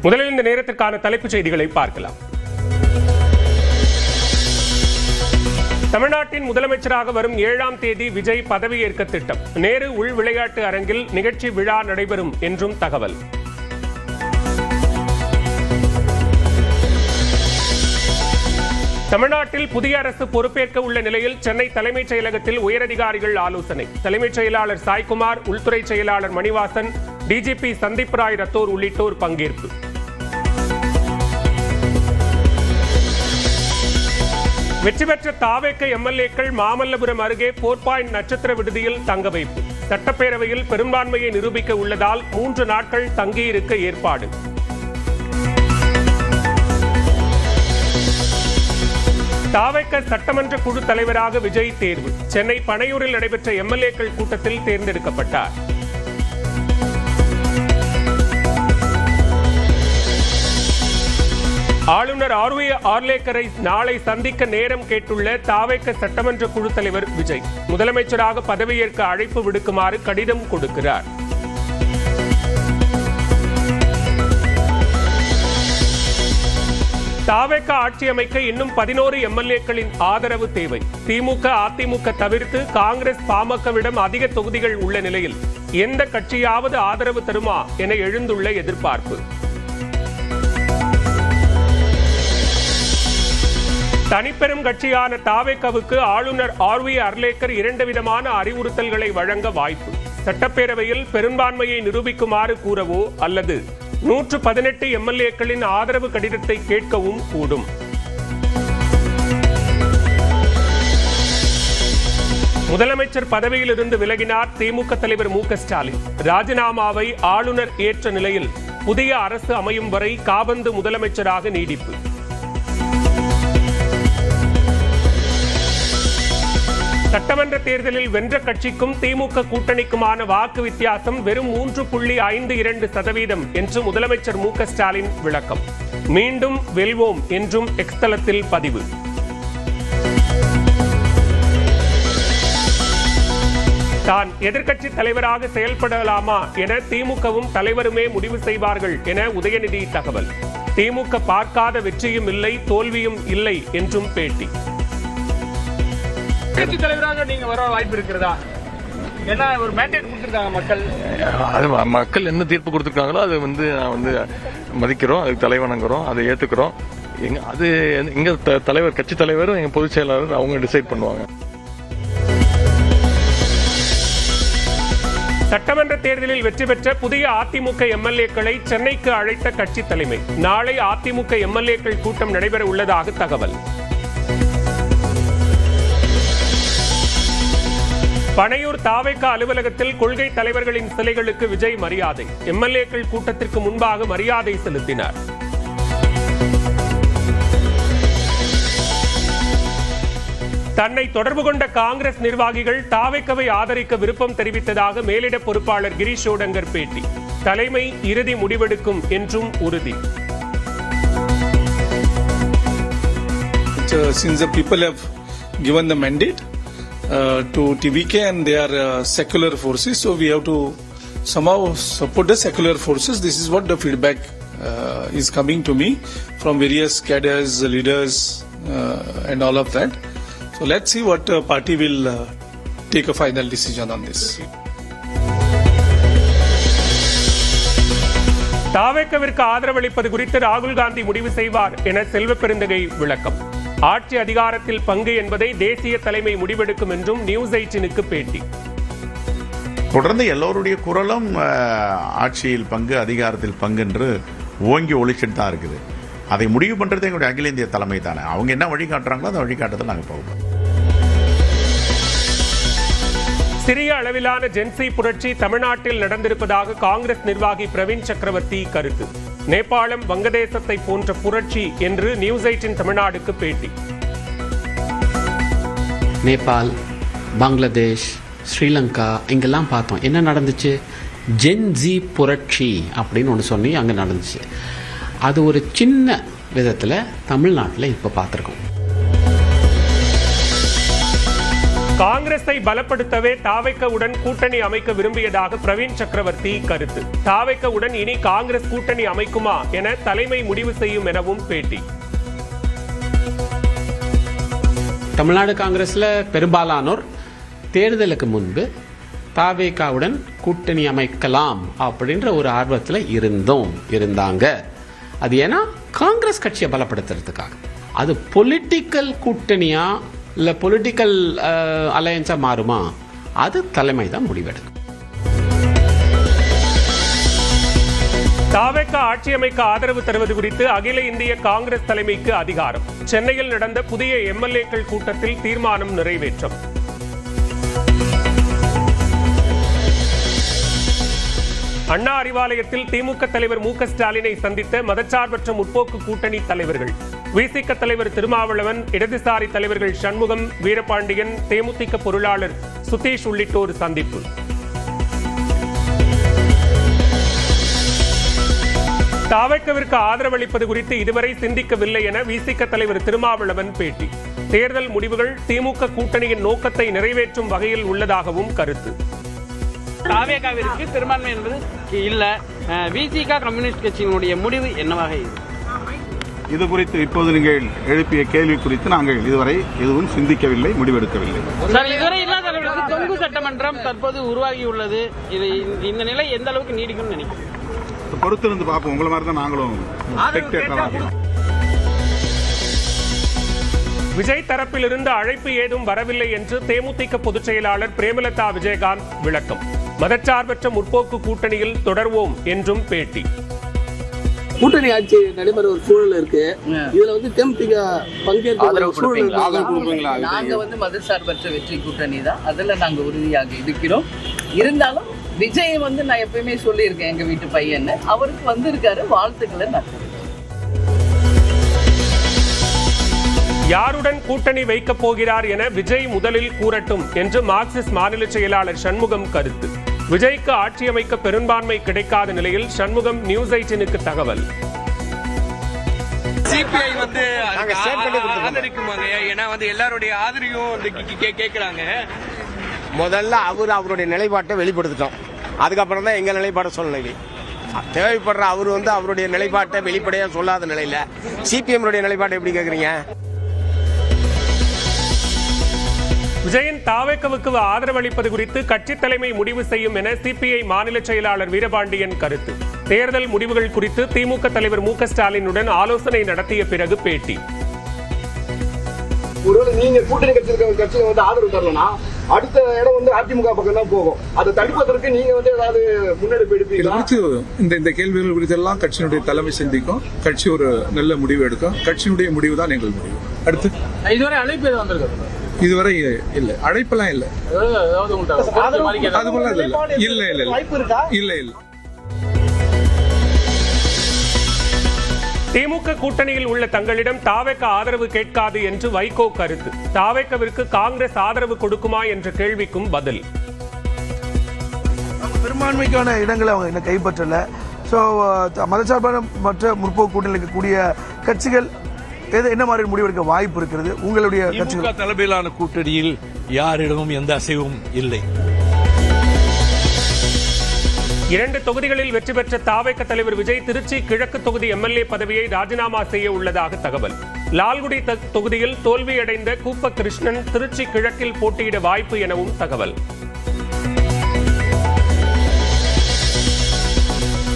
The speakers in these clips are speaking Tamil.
முதலில் இந்த நேரத்திற்கான தலைப்புச் செய்திகளை பார்க்கலாம். தமிழ்நாட்டின் முதலமைச்சராக வரும் 7ஆம் தேதி விஜய் பதவியேற்க திட்டம். நேரு உள் விளையாட்டு அரங்கில் நிகழ்ச்சி விழா நடைபெறும் என்றும் தகவல். தமிழ்நாட்டில் புதிய அரசு பொறுப்பேற்க உள்ள நிலையில் சென்னை தலைமைச் செயலகத்தில் உயரதிகாரிகள் ஆலோசனை. தலைமைச் செயலாளர் சாய்குமார், உள்துறை செயலாளர் மணிவாசன், டிஜிபி சந்தீப் ராய் ரத்தோர் உள்ளிட்டோர் பங்கேற்பு. வெற்றி பெற்ற தாவேக எம்எல்ஏக்கள் மாமல்லபுரம் அருகே 4 பாயிண்ட் நட்சத்திர விடுதியில் தங்க வைப்பு. சட்டப்பேரவையில் பெரும்பான்மையை நிரூபிக்க உள்ளதால் 3 நாட்கள் தங்கியிருக்க ஏற்பாடு. தாவேக சட்டமன்ற குழு தலைவராக விஜய் தேர்வு. சென்னை பனையூரில் நடைபெற்ற எம்எல்ஏக்கள் கூட்டத்தில் தேர்ந்தெடுக்கப்பட்டார். ஆளுநர் ஆர்வி ஆர்லேக்கரை நாளை சந்திக்க நேரம் கேட்டுள்ள தாவேக சட்டமன்ற குழு தலைவர் விஜய் முதலமைச்சராக பதவியேற்க அழைப்பு விடுக்குமாறு கடிதம் கொடுக்கிறார். தாவேக ஆட்சி அமைக்க இன்னும் 11 எம்எல்ஏக்களின் ஆதரவு தேவை. திமுக, அதிமுக தவிர்த்து காங்கிரஸ், பாமகவிடம் அதிக தொகுதிகள் உள்ள நிலையில் எந்த கட்சியாவது ஆதரவு தருமா என எழுந்துள்ள எதிர்பார்ப்பு. தனிப்பெரும் கட்சியான தாவேகவுக்கு ஆளுநர் ஆர்வி அர்லேக்கர் 2 விதமான அறிவுறுத்தல்களை வழங்க வாய்ப்பு. சட்டப்பேரவையில் பெரும்பான்மையை நிரூபிக்குமாறு கூறவோ அல்லது 118 எம்எல்ஏக்களின் ஆதரவு கடிதத்தை கேட்கவும் கூடும். முதலமைச்சர் பதவியிலிருந்து விலகினார் திமுக தலைவர் மு.க. ஸ்டாலின். ராஜினாமாவை ஆளுநர் ஏற்ற நிலையில் புதிய அரசு அமையும் வரை காபந்து முதலமைச்சராக நீடிப்பு. சட்டமன்ற தேர்தலில் வென்ற கட்சிக்கும் திமுக கூட்டணிக்குமான வாக்கு வித்தியாசம் வெறும் 3.52% என்று முதலமைச்சர் மு.க. ஸ்டாலின் விளக்கம். மீண்டும் வெல்வோம் என்றும் எக்ஸ் தளத்தில் பதிவு. தான் எதிர்க்கட்சி தலைவராக செயல்படலாமா என திமுகவும் தலைவருமே முடிவு செய்வார்கள் என உதயநிதி தகவல். திமுக பார்க்காத வெற்றியும் இல்லை, தோல்வியும் இல்லை என்றும் பேட்டி. கட்சி தலைவராக நீங்க வர வாய்ப்பு இருக்கிறதா? ஏன்னா ஒரு மேண்டேட் கொடுத்திருக்காங்க மக்கள். அது மக்கள் என்ன தீர்ப்பு கொடுத்திருக்காங்களோ அது நான் மதிக்கிறோம், அதுக்கு தலைவணங்குறோம், அதை ஏத்துக்கிறோம். அது எங்க தலைவர், கட்சி தலைவரும் எங்க பொதுச் செயலாளர் அவங்க டிசைட் பண்ணுவாங்க. சட்டமன்ற தேர்தலில் வெற்றி பெற்ற புதிய அதிமுக எம்எல்ஏக்களை சென்னைக்கு அழைத்த கட்சி தலைமை. நாளை அதிமுக எம்எல்ஏக்கள் கூட்டம் நடைபெற உள்ளதாக தகவல். பனையூர் தாவேக அலுவலகத்தில் கொள்கை தலைவர்களின் சிலைகளுக்கு விஜய் மரியாதை. எம்எல்ஏக்கள் கூட்டத்திற்கு முன்பாக மரியாதை செலுத்தினார். தன்னை தொடர்பு கொண்ட காங்கிரஸ் நிர்வாகிகள் தாவேகவை ஆதரிக்க விருப்பம் தெரிவித்ததாக மேலிட பொறுப்பாளர் கிரீஷ் ஷோடங்கர் பேட்டி. தலைமை இறுதி முடிவெடுக்கும் என்றும் உறுதி. Since the people have given the mandate to TVK and they are secular forces, so we have to somehow support the secular forces. This is what the feedback is coming to me from various cadres, leaders and all of that. So let's see what party will take a final decision on this. தாவேகவிற்கு ஆதரவளிப்பது குறித்து ராகுல் காந்தி முடிவு செய்வார் என செல்வ பெருந்தகை விளக்கம். ஆட்சி அதிகாரத்தில் பங்கு என்பதை தேசிய தலைமை முடிவெடுக்கும் என்றும் நியூஸ் 18க்கு பேட்டி. தொடர்ந்து எல்லோருடைய குரலும் ஆட்சியில் பங்கு, அதிகாரத்தில் பங்கு என்று ஓங்கி ஒழிச்சுட்டு தான் இருக்குது. அதை முடிவு பண்றது எங்களுடைய அகில இந்திய தலைமை தானே. அவங்க என்ன வழிகாட்டுறாங்களோ அந்த வழிகாட்டத்தில் நாங்கள் போவோம். சிறிய அளவிலான ஜென்சி புரட்சி தமிழ்நாட்டில் நடந்திருப்பதாக காங்கிரஸ் நிர்வாகி பிரவீன் சக்கரவர்த்தி கருத்து. நேபாளம், வங்கதேசத்தை போன்ற புரட்சி என்று நியூஸ் 18 தமிழ்நாடுக்கு பேட்டி. நேபாள், பங்களாதேஷ், ஸ்ரீலங்கா இங்கெல்லாம் பார்த்தோம். என்ன நடந்துச்சு? ஜென்சி புரட்சி அப்படின்னு ஒன்று சொல்லி அங்கே நடந்துச்சு. அது ஒரு சின்ன விதத்தில் தமிழ்நாட்டில் இப்போ பார்த்துருக்கோம். காங்கிரஸை பலப்படுத்தவே தாவேக்கவுடன் கூட்டணி அமைக்க விரும்பியதாக பிரவீன் சக்கரவர்த்தி கருத்து. தாவேக்கவுடன் இனி காங்கிரஸ் கூட்டணி அமைக்குமா என தலைமை முடிவு செய்யும் எனவும் பேட்டி. தமிழ்நாடு காங்கிரஸ்ல பெரும்பாலானோர் தேர்தலுக்கு முன்பு தாவேக்காவுடன் கூட்டணி அமைக்கலாம் அப்படின்ற ஒரு ஆர்வத்தில் இருந்தாங்க. அது ஏன்னா காங்கிரஸ் கட்சியை பலப்படுத்துறதுக்காக. அது பொலிட்டிக்கல் கூட்டணியா இல்லை பொலிட்டிக்கல் அலையன்ஸா மாறுமா, அது தலைமை தான் முடிவெடுக்கும். தாவேக்கா ஆட்சி அமைக்க ஆதரவு தருவது குறித்து அகில இந்திய காங்கிரஸ் தலைமைக்கு அதிகாரம். சென்னையில் நடந்த புதிய எம்எல்ஏக்கள் கூட்டத்தில் தீர்மானம் நிறைவேற்றம். அண்ணா அறிவாலயத்தில் திமுக தலைவர் மு.க. ஸ்டாலினை சந்தித்த மதச்சார்பற்ற முற்போக்கு கூட்டணி தலைவர்கள். விசிக தலைவர் திருமாவளவன், இடதுசாரி தலைவர்கள் சண்முகம், வீரபாண்டியன், தேமுதிக பொருளாளர் சுதீஷ் உள்ளிட்டோர் சந்திப்பு. தாவேக்காவிற்கு ஆதரவளிப்பது குறித்து இதுவரை சிந்திக்கவில்லை என விசிக தலைவர் திருமாவளவன் பேட்டி. தேர்தல் முடிவுகள் திமுக கூட்டணியின் நோக்கத்தை நிறைவேற்றும் வகையில் உள்ளதாகவும் கருத்து. தாவேக்காவிற்கு பெரும்பான்மை என்பது இல்ல. விசிக கம்யூனிஸ்ட் கட்சியினுடைய முடிவு என்னவாக இது குறித்து இப்போது நீங்கள் எழுப்பிய கேள்வி குறித்து நாங்கள் இதுவரை எதுவும் சிந்திக்கவில்லை, முடிவெடுக்கவில்லை. இதுவரை இல்லாத தொங்கு சட்டமன்றம் தற்போது உருவாகியுள்ளது. இது இந்த நிலை எந்த அளவுக்கு நீடிக்கும் நினைக்கிறேன். பொறுத்திருந்து பார்ப்போம். உங்களை மாதிரி தான் நாங்களும் விஜய் தரப்பிலிருந்து அழைப்பு ஏதும் வரவில்லை என்று தேமுதிக பொதுச் செயலாளர் பிரேமலதா விஜயகாந்த் விளக்கம். மதச்சார்பற்ற முற்போக்கு கூட்டணியில் தொடர்வோம் என்றும் பேட்டி. கூட்டணி ஆட்சி நடைபெற ஒரு சூழல் இருக்கு. இதுல தேமுதிக பங்கேற்க சூழல். நாங்க மதச்சார்பற்ற வெற்றி கூட்டணி தான், அதுல நாங்க உறுதியாக இருக்கிறோம். இருந்தாலும் விஜய் நான் எப்பயுமே சொல்லியிருக்கேன், எங்க வீட்டு பையன் அவருக்கு வந்திருக்காரு, வாழ்த்துக்களை நான். யாருடன் கூட்டணி வைக்கப் போகிறார் என விஜய் முதலில் கூறட்டும் என்று மார்க்சிஸ்ட் மாநில செயலாளர் சண்முகம் கருத்து. விஜய்க்கு ஆட்சி அமைக்க பெரும்பான்மை கிடைக்காத நிலையில் சண்முகம் நியூஸ் 18க்கு தகவல். சிபிஐ ஆதரிக்குமாங்க, ஏன்னா எல்லாருடைய ஆதரவையும் கேட்கிறாங்க. முதல்ல அவருடைய நிலைப்பாட்டை வெளிப்படுத்திட்டோம், அதுக்கப்புறம் தான் எங்க நிலைப்பாட்டை சொல்லலை. தேவைப்படுற அவருடைய நிலைப்பாட்டை வெளிப்படையா சொல்லாத நிலையில சிபிஎம் நிலைப்பாட்டை எப்படி கேட்குறீங்க? விஜயன் தாவேக்காவுக்கு ஆதரவளிப்பது குறித்து கட்சி தலைமை முடிவு செய்யும் என சிபிஐ மாநில செயலாளர் வீரபாண்டியன் கருத்து. தேர்தல் முடிவுகள் குறித்து திமுக தலைவர் மு.க. ஸ்டாலினுடன் ஆலோசனை நடத்திய பிறகு பேட்டி. ஒருவேளை நீங்க கூட்டணி கட்சிக்கு ஆதரவு தரலனா அடுத்த இடம் அதிமுக பக்கம் தான் போகும். அதை தடுப்பதற்கு நீங்க ஏதாவது முன்னெடுப்பு எடுப்பீங்களா? இந்த கேள்விகள் குறித்து எல்லாம் கட்சியினுடைய தலைமை சிந்திக்கும். கட்சி ஒரு நல்ல முடிவு எடுக்கும். கட்சியினுடைய முடிவு தான் எங்கள் முடிவு. அடுத்து இதுவரை அழைப்பு வந்திருக்கு? இதுவரை இல்ல, அழைப்பெல்லாம் இல்ல. இல்ல. திமுக கூட்டணியில் உள்ள தங்களிடம் தாவேக்கா ஆதரவு கேட்காது என்று வைகோ கருத்து. தாவேக்காவிற்கு காங்கிரஸ் ஆதரவு கொடுக்குமா என்ற கேள்விக்கும் பதில். பெரும்பான்மைக்கான இடங்களை அவங்க என்ன கைப்பற்றல. ஸோ மதச்சார்பான மற்ற முற்போக்கு கூட்டணியில் இருக்கக்கூடிய கட்சிகள் என்ன மாதிரி முடிவெடுக்க வாய்ப்பு இருக்கிறது? உங்களுடைய கட்சிகள் தலைமையிலான கூட்டணியில் யாரிடமும் எந்த அசைவும் இல்லை. 2 தொகுதிகளில் வெற்றி பெற்ற தாவேக்கா தலைவர் விஜய் திருச்சி கிழக்கு தொகுதி எம்எல்ஏ பதவியை ராஜினாமா செய்ய உள்ளதாக தகவல். லால்குடி தொகுதியில் தோல்வியடைந்த கூப்ப கிருஷ்ணன் திருச்சி கிழக்கில் போட்டியிட வாய்ப்பு எனவும் தகவல்.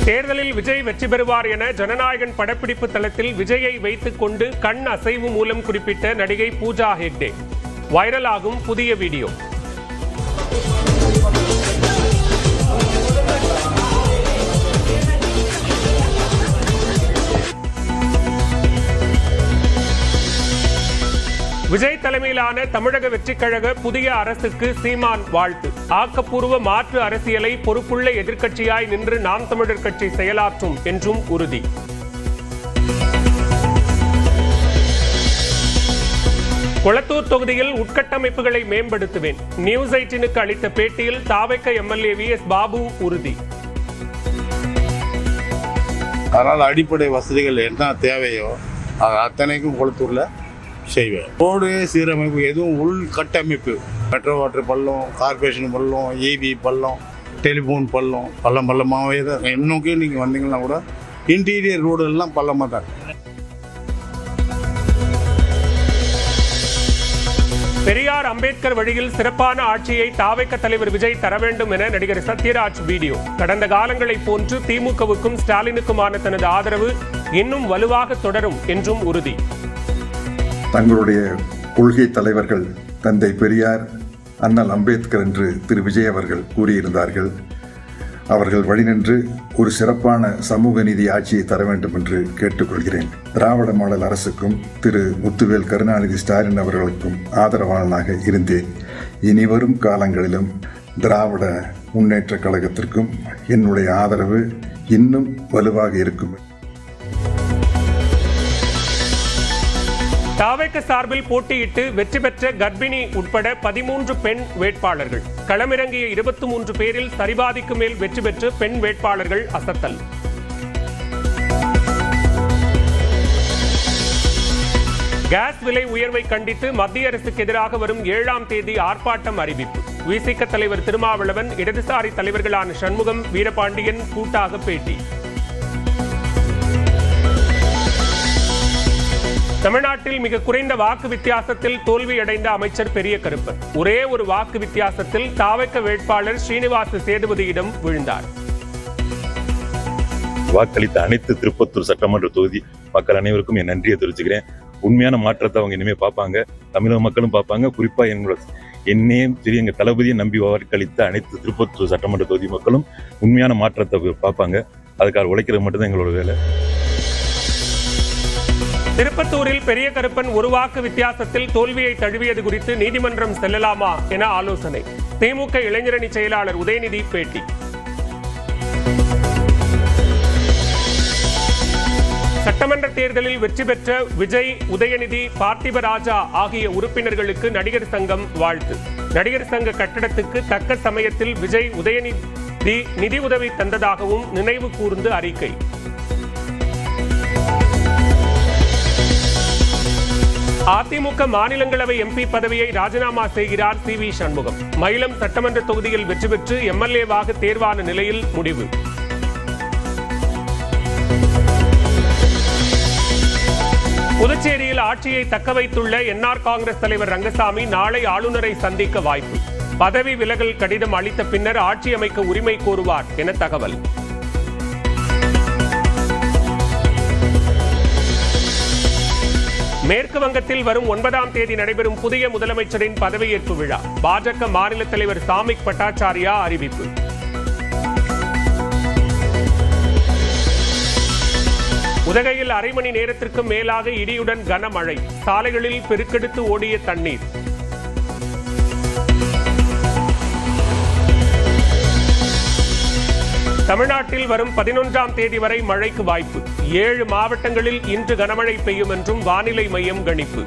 தேர்தலில் விஜய் வெற்றி பெறுவார் என ஜனநாயகன் படப்பிடிப்பு தளத்தில் விஜயை வைத்துக் கொண்டு கண் அசைவு மூலம் குறிப்பிட்ட நடிகை பூஜா ஹெக்டே. வைரலாகும் புதிய வீடியோ. விஜய் தலைமையிலான தமிழக வெற்றிக் கழக புதிய அரசுக்கு சீமான் வாழ்த்து. ஆக்கப்பூர்வ மாற்று அரசியலை பொறுப்புள்ள எதிர்க்கட்சியாய் நின்று நாம் தமிழர் கட்சி செயலாற்றும் என்றும் உறுதி. கொளத்தூர் தொகுதியில் உட்கட்டமைப்புகளை மேம்படுத்துவேன். நியூஸ் 18க்கு அளித்த பேட்டியில் தாவேக்கா எம்எல்ஏ வி.எஸ். பாபு உறுதி. அதனால் அடிப்படை வசதிகள் என்ன தேவையோ அத்தனைக்கும் கொளத்தூர்ல செய்வேன். ரோடு சீரமைப்பு எதுவும் உள்கட்டமைப்பு மெட்ரோ வாட்டர் பள்ளம், கார்பரேஷன் பள்ளம், ஏபி பள்ளம், டெலிஃபோன் பள்ளம், பள்ளமாகவே தான். இன்னும் நீங்கள் வந்தீங்கன்னா கூட இன்டீரியர் ரோடு எல்லாம் பள்ளமாக தான் இருக்கு. பெரியார் அம்பேத்கர் வழியில் சிறப்பான ஆட்சியை தாவேக தலைவர் விஜய் தர வேண்டும் என நடிகர் சத்யராஜ் வீடியோ. கடந்த காலங்களைப் போன்று திமுகவுக்கும் ஸ்டாலினுக்குமான தனது ஆதரவு இன்னும் வலுவாக தொடரும் என்றும் உறுதி. தங்களுடைய கொள்கை தலைவர்கள் தந்தை பெரியார், அண்ணல் அம்பேத்கர் என்று திரு விஜய் அவர்கள் கூறியிருந்தார்கள். அவர்கள் வழிநின்று ஒரு சிறப்பான சமூக நீதி ஆட்சியை தர வேண்டும் என்று கேட்டுக்கொள்கிறேன். திராவிட மாடல் அரசுக்கும் திரு முத்துவேல் கருணாநிதி ஸ்டாலின் அவர்களுக்கும் ஆதரவாளனாக இருந்தேன். இனிவரும் காலங்களிலும் திராவிட முன்னேற்ற கழகத்திற்கும் என்னுடைய ஆதரவு இன்னும் வலுவாக இருக்கும். தாவேக சார்பில் போட்டியிட்டு வெற்றி பெற்ற கர்ப்பிணி உட்பட 13 பெண் வேட்பாளர்கள். களமிறங்கிய 23 பேரில் சரிபாதிக்கு மேல் வெற்றி பெற்று பெண் வேட்பாளர்கள் அசத்தல். கேஸ் விலை உயர்வை கண்டித்து மத்திய அரசுக்கு எதிராக வரும் 7ஆம் தேதி ஆர்ப்பாட்டம் அறிவிப்பு. விசிக தலைவர் திருமாவளவன், இடதுசாரி தலைவர்களான சண்முகம், வீரபாண்டியன் கூட்டாக பேட்டி. தமிழ்நாட்டில் மிக குறைந்த வாக்கு வித்தியாசத்தில் தோல்வியடைந்த அமைச்சர் பெரிய கருப்பன். ஒரே ஒரு வாக்கு வித்தியாசத்தில் தாவேக வேட்பாளர் ஸ்ரீனிவாச சேதுபதியிடம் விழுந்தார். வாக்களித்த அனைத்து திருப்பத்தூர் சட்டமன்ற தொகுதி மக்கள் அனைவருக்கும் என் நன்றியை தெரிவிச்சுக்கிறேன். உண்மையான மாற்றத்தை அவங்க இனிமேல் பார்ப்பாங்க, தமிழக மக்களும் பார்ப்பாங்க. குறிப்பாக என்னையும் சரி எங்கள் தளபதியை நம்பி வாக்களித்த அனைத்து திருப்பத்தூர் சட்டமன்ற தொகுதி மக்களும் உண்மையான மாற்றத்தை பார்ப்பாங்க. அதுக்காக உழைக்கிறது மட்டும்தான் எங்களோட வேலை. திருப்பத்தூரில் பெரிய கருப்பன் ஒரு வாக்கு வித்தியாசத்தில் தோல்வியை தழுவியது குறித்து நீதிமன்றம் செல்லலாமா என ஆலோசனை. திமுக இளைஞரணி செயலாளர் உதயநிதி பேட்டி. சட்டமன்ற தேர்தலில் வெற்றி பெற்ற விஜய், உதயநிதி, பார்த்திபராஜா ஆகிய உறுப்பினர்களுக்கு நடிகர் சங்கம் வாழ்த்து. நடிகர் சங்க கட்டடத்துக்கு தக்க சமயத்தில் விஜய், உதயநிதி நிதி உதவி தந்ததாகவும் நினைவு கூர்ந்து அறிக்கை. அதிமுக மாநிலங்களவை எம்பி பதவியை ராஜினாமா செய்கிறார் சி.வி. சண்முகம். மயிலம் சட்டமன்ற தொகுதியில் வெற்றி பெற்று எம்எல்ஏவாக தேர்வான நிலையில் முடிவு. புதுச்சேரியில் ஆட்சியை தக்க வைத்துள்ள என்ஆர் காங்கிரஸ் தலைவர் ரங்கசாமி நாளை ஆளுநரை சந்திக்க வாய்ப்பு. பதவி விலகல் கடிதம் அளித்த பின்னர் ஆட்சி அமைக்க உரிமை கோருவார் என தகவல். மேற்கு வங்கத்தில் வரும் 9ஆம் தேதி நடைபெறும் புதிய முதலமைச்சரின் பதவியேற்பு விழா. பாஜக மாநில தலைவர் சாமிக் பட்டாச்சாரியா அறிவிப்பு. உதகையில் அரை மணி நேரத்திற்கும் மேலாக இடியுடன் கனமழை. சாலைகளில் பெருக்கெடுத்து ஓடிய தண்ணீர். தமிழ்நாட்டில் வரும் 11ஆம் தேதி வரை மழைக்கு வாய்ப்பு. 7 மாவட்டங்களில் இன்று கனமழை பெய்யும் என்றும் வானிலை மையம் கணிப்பு.